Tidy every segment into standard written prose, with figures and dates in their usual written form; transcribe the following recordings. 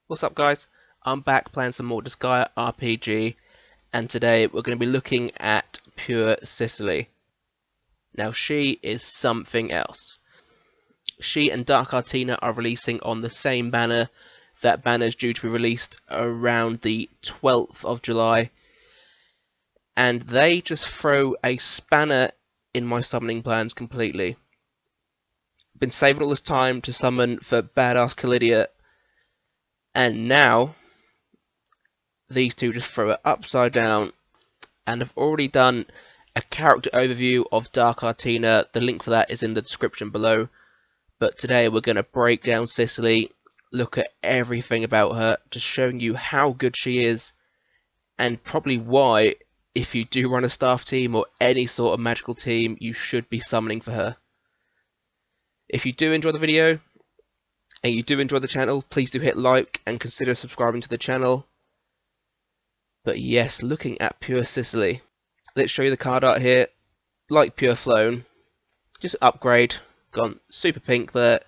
What's up guys, I'm back playing some more Disgaea RPG, and today we're going to be looking at Pure Sicily. Now she is something else. She and Dark Artina are releasing on the same banner. That banner is due to be released around the 12th of July, and they just throw a spanner in my summoning plans completely. Been saving all this time to summon for badass Calidia, and now these two just throw it upside down, and I've already done a character overview of Dark Artina. The link for that is in the description below. But today we're going to break down Sicily, look at everything about her, just showing you how good she is, and probably why, if you do run a staff team or any sort of magical team, you should be summoning for her. If you do enjoy the video, and you do enjoy the channel, please do hit like and consider subscribing to the channel. But yes, looking at Pure Sicily, let's show you the card art here. Like Pure Flonne, just upgrade, gone super pink there,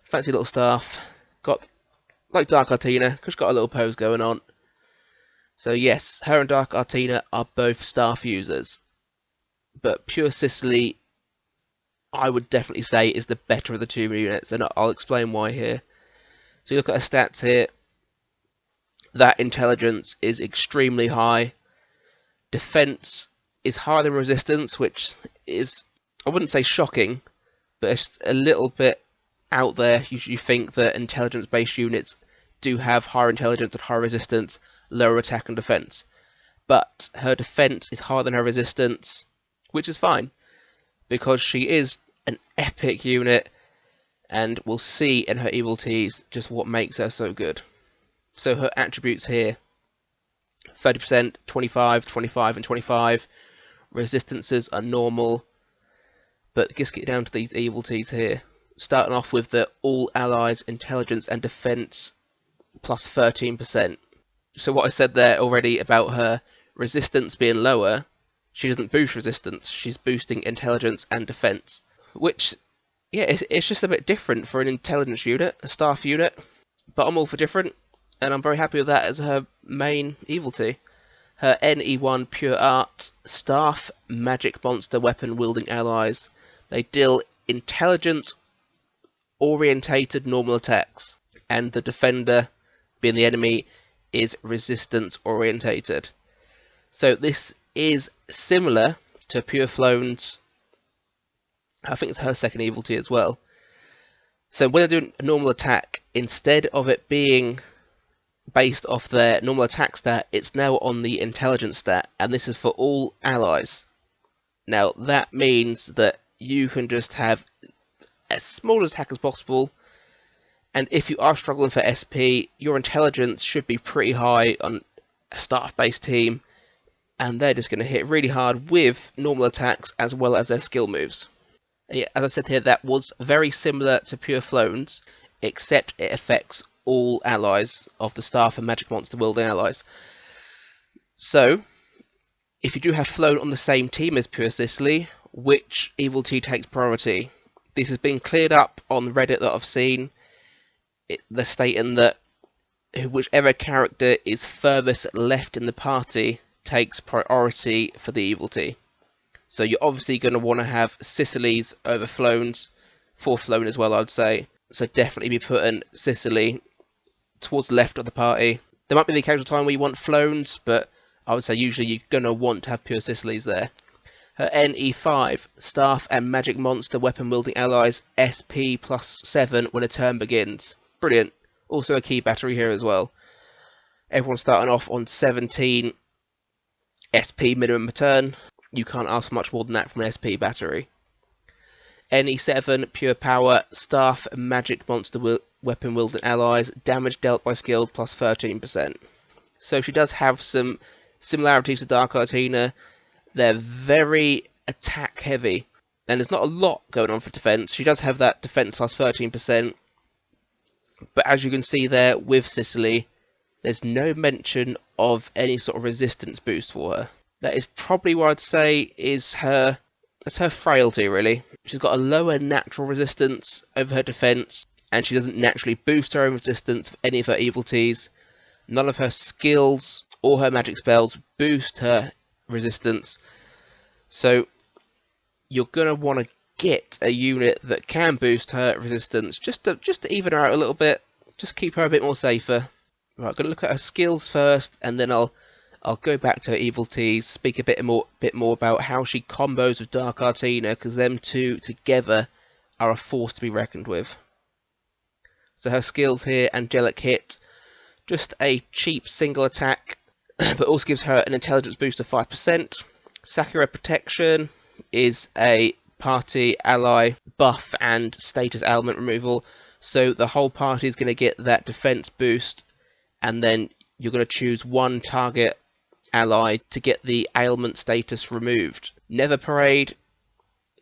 fancy little staff, got like Dark Artina, because she's got a little pose going on. So yes, her and Dark Artina are both staff users, but Pure Sicily, I would definitely say, is the better of the two units, and I'll explain why here. So you look at her stats here. That intelligence is extremely high. Defense is higher than resistance, which is, I wouldn't say shocking, but it's a little bit out there. You think that intelligence-based units do have higher intelligence and higher resistance, lower attack and defense. But her defense is higher than her resistance, which is fine, because she is an epic unit, and we'll see in her evilties just what makes her so good. So her attributes here: 30%, 25, 25 and 25. Resistances are normal, but just get down to these evilties here. Starting off with the all allies intelligence and defense plus 13%. So what I said there already about her resistance being lower, she doesn't boost resistance, she's boosting intelligence and defense, which, yeah, it's just a bit different for an intelligence unit, a staff unit, but I'm all for different. And I'm very happy with that as her main evilty. Her NE1 Pure Art, Staff, Magic Monster, Weapon Wielding Allies. They deal intelligence orientated normal attacks. And the defender, being the enemy, is resistance orientated. So this is similar to Pure Flonne's, I think it's her second evilty as well. So when they're doing a normal attack, instead of it being based off their normal attack stat, it's now on the intelligence stat, and this is for all allies. Now that means that you can just have as small attack as possible, and if you are struggling for SP, your intelligence should be pretty high on a staff based team, and they're just going to hit really hard with normal attacks as well as their skill moves. Yeah, as I said here, that was very similar to Pure Flonne's, except it affects all allies of the staff and magic monster wielding allies. So, if you do have Flonne on the same team as Pure Sicily, which evilty takes priority? This has been cleared up on Reddit that I've seen. They're stating that whichever character is furthest left in the party takes priority for the evilty. So you're obviously going to want to have Sicily's over Flonne's, for Flonne as well, I'd say. So definitely be putting Sicily towards the left of the party. There might be the occasional time where you want Flonne's, but I would say usually you're going to want to have Pure Sicily's there. Her NE5, Staff and Magic Monster Weapon Wielding Allies, SP plus 7 when a turn begins. Brilliant. Also a key battery here as well. Everyone's starting off on 17 SP minimum per turn. You can't ask much more than that from an SP battery. NE7, Pure Power, Staff, Magic Monster Weapon Wielding Allies, damage dealt by skills plus 13%. So she does have some similarities to Dark Artina. They're very attack heavy, and there's not a lot going on for defense. She does have that defense plus 13%, but as you can see there with Sicily, there's no mention of any sort of resistance boost for her. That is probably what I'd say is that's her frailty, really. She's got a lower natural resistance over her defense, and she doesn't naturally boost her own resistance for any of her evilties. None of her skills or her magic spells boost her resistance, so you're going to want to get a unit that can boost her resistance just to even her out a little bit, just keep her a bit more safer. Right, I'm going to look at her skills first, and then I'll go back to her evilties, speak a bit more about how she combos with Dark Artina, because them two together are a force to be reckoned with. So her skills here: Angelic Hit, just a cheap single attack, but also gives her an intelligence boost of 5%. Sakura Protection is a party ally buff and status ailment removal, so the whole party is going to get that defense boost, and then you're going to choose one target ally to get the ailment status removed. Never Parade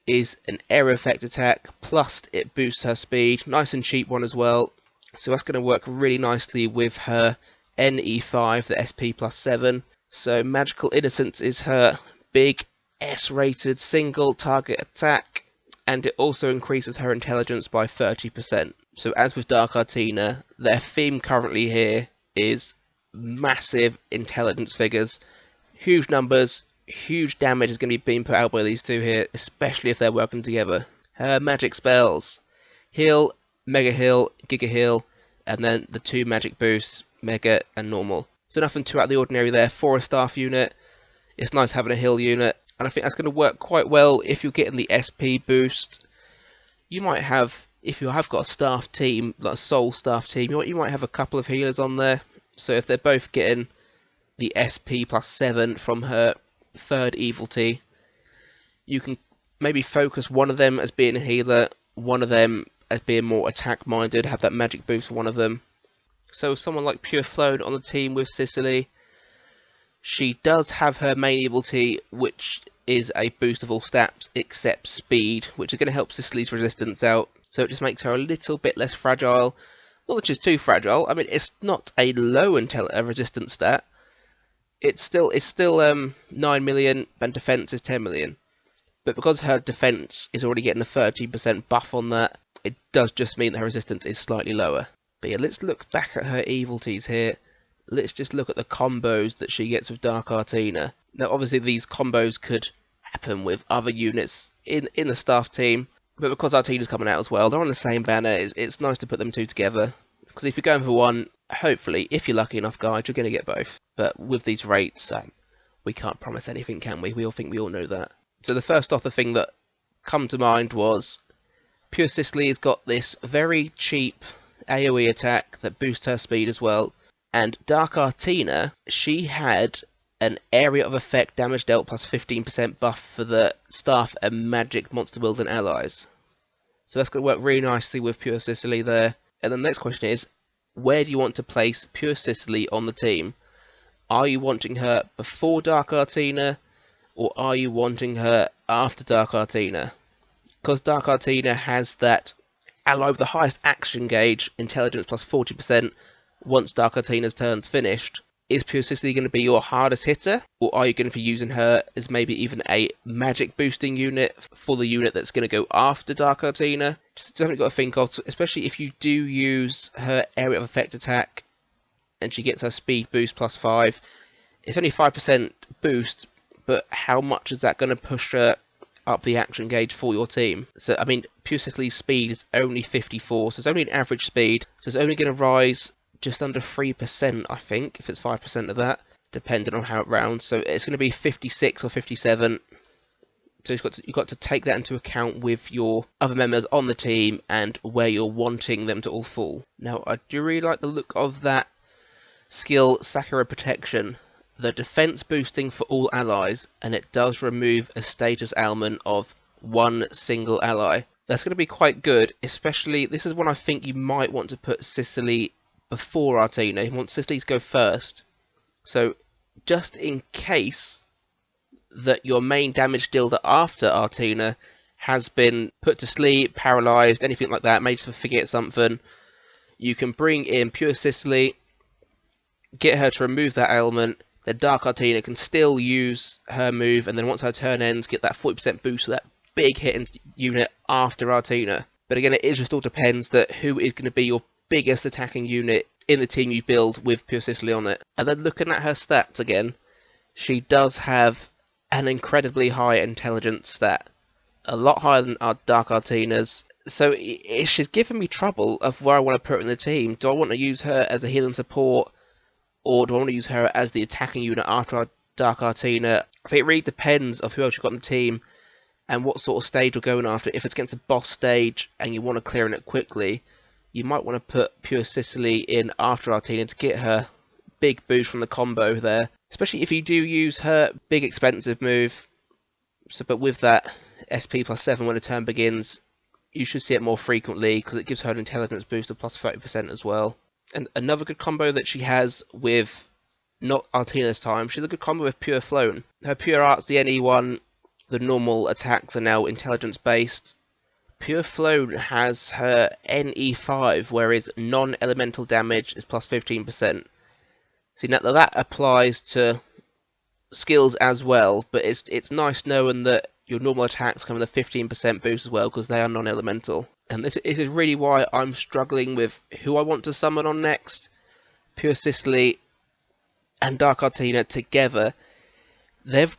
is an area effect attack, plus it boosts her speed, nice and cheap one as well, so that's going to work really nicely with her NE5, the SP plus 7. So Magical Innocence is her big S-rated single target attack, and it also increases her intelligence by 30%. So as with Dark Artina, their theme currently here is massive intelligence figures, huge numbers, huge damage is going to be being put out by these two here, especially if they're working together. Her magic spells: Heal, Mega Heal, Giga Heal, and then the two magic boosts, Mega and Normal. So nothing too out of the ordinary there for a staff unit. It's nice having a heal unit, and I think that's going to work quite well if you're getting the SP boost. You might have, if you have got a staff team, like a soul staff team, you might have a couple of healers on there. So if they're both getting the SP plus 7 from her third evilty, you can maybe focus one of them as being a healer, one of them as being more attack minded, have that magic boost for one of them. So someone like Pure Flonne on the team with Sicily, she does have her main evilty, which is a boost of all stats except speed, which is going to help Sicily's resistance out, so it just makes her a little bit less fragile. Not that she's too fragile. I mean, it's not a low resistance stat. It's still 9 million, and defense is 10 million. But because her defense is already getting a 30% buff on that, it does just mean that her resistance is slightly lower. But yeah, let's look back at her evilties here. Let's just look at the combos that she gets with Dark Artina. Now, obviously, these combos could happen with other units in the staff team, but because Artina's coming out as well, they're on the same banner. It's nice to put them two together, because if you're going for one, hopefully, if you're lucky enough, guys, you're going to get both. But with these rates, we can't promise anything, can we? We all know that. So the first off, the thing that come to mind was Pure Sicily has got this very cheap AoE attack that boosts her speed as well. And Dark Artina, she had an area of effect damage dealt plus 15% buff for the staff and magic monster wielding allies. So that's going to work really nicely with Pure Sicily there. And the next question is, where do you want to place Pure Sicily on the team? Are you wanting her before Dark Artina, or are you wanting her after Dark Artina? Because Dark Artina has that ally with the highest action gauge, intelligence plus 40%, once Dark Artina's turn's finished. Is Pure Sicily going to be your hardest hitter, or are you going to be using her as maybe even a magic boosting unit for the unit that's going to go after Dark Artina? Just something you've got to think of, especially if you do use her area of effect attack and she gets her speed boost plus 5. It's only 5% boost, but how much is that going to push her up the action gauge for your team? So, I mean, Pure Sicily's speed is only 54, so it's only an average speed, so it's only going to rise just under 3%, I think, if it's 5% of that, depending on how it rounds. So it's going to be 56 or 57. So you've got to take that into account with your other members on the team and where you're wanting them to all fall. Now, I do really like the look of that skill, Sakura Protection. The defense boosting for all allies, and it does remove a status ailment of one single ally. That's going to be quite good, especially, this is one I think you might want to put Sicily before Artina. You want Sicily to go first. So, just in case that your main damage dealer after Artina has been put to sleep, paralysed, anything like that, made to forget something, you can bring in Pure Sicily, get her to remove that ailment, then Dark Artina can still use her move, and then once her turn ends, get that 40% boost for that big hitting unit after Artina. But again, it just all depends that who is going to be your biggest attacking unit in the team you build with Pure Sicily on it. And then looking at her stats again, she does have an incredibly high intelligence stat. A lot higher than our Dark Artinas. So she's giving me trouble of where I want to put her in the team. Do I want to use her as a healing support, or do I want to use her as the attacking unit after our Dark Artina? I think it really depends of who else you've got in the team and what sort of stage you're going after. If it's against a boss stage and you want to clear it quickly, you might want to put Pure Sicily in after Artina to get her big boost from the combo there. Especially if you do use her big expensive move. So, but with that SP plus 7 when the turn begins, you should see it more frequently because it gives her an intelligence boost of plus 30% as well. And another good combo that she has with, not Artina this time, she's a good combo with Pure Flonne. Her Pure Arts, the NE1, the normal attacks are now intelligence based. Pure Flonne has her NE5, whereas non-elemental damage is plus 15%. See, now that applies to skills as well, but it's nice knowing that your normal attacks come with a 15% boost as well because they are non-elemental. And this is really why I'm struggling with who I want to summon on next. Pure Sicily and Dark Artina together, they've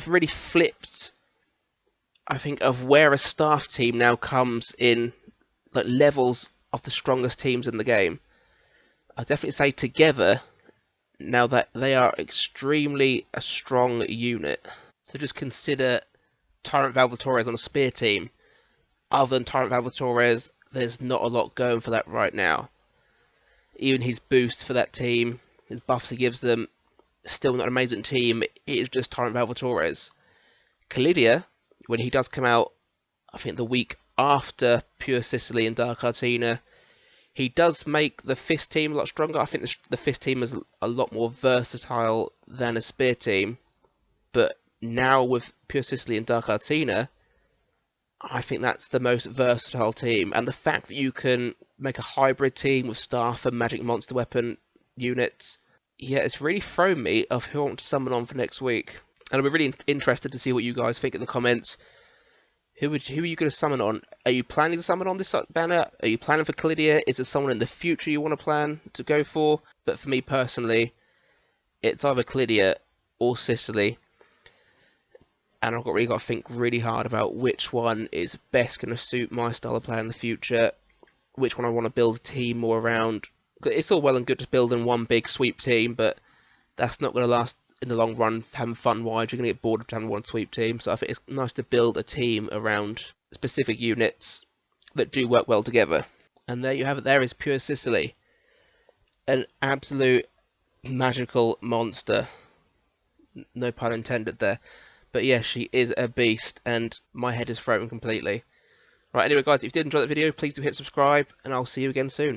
really flipped, I think, of where a staff team now comes in like levels of the strongest teams in the game. I'd definitely say together now that they are extremely a strong unit. So just consider Tyrant Valvatores on a spear team. Other than Tyrant Valvatores, there's not a lot going for that right now. Even his boost for that team, his buffs he gives them, still not an amazing team. It is just Tyrant Valvatores. Calidia, when he does come out, I think the week after Pure Sicily and Dark Artina, he does make the Fist team a lot stronger. I think the Fist team is a lot more versatile than a Spear team. But now with Pure Sicily and Dark Artina, I think that's the most versatile team. And the fact that you can make a hybrid team with Staff and Magic Monster Weapon units, yeah, it's really thrown me of who I want to summon on for next week. And I'll be really interested to see what you guys think in the comments. Who are you going to summon on? Are you planning to summon on this banner? Are you planning for Calidia? Is it someone in the future you want to plan to go for? But for me personally, it's either Calidia or Sicily. And I've really got to think really hard about which one is best going to suit my style of play in the future. Which one I want to build a team more around. It's all well and good to build in one big sweep team, but that's not going to last in the long run. Having fun wide, you're going to get bored of having one sweep team. So I think it's nice to build a team around specific units that do work well together. And there you have it. There is Pure Sicily, an absolute magical monster. No pun intended there. But yeah, she is a beast, and my head is frozen completely. Right, anyway guys, if you did enjoy that video, please do hit subscribe, and I'll see you again soon.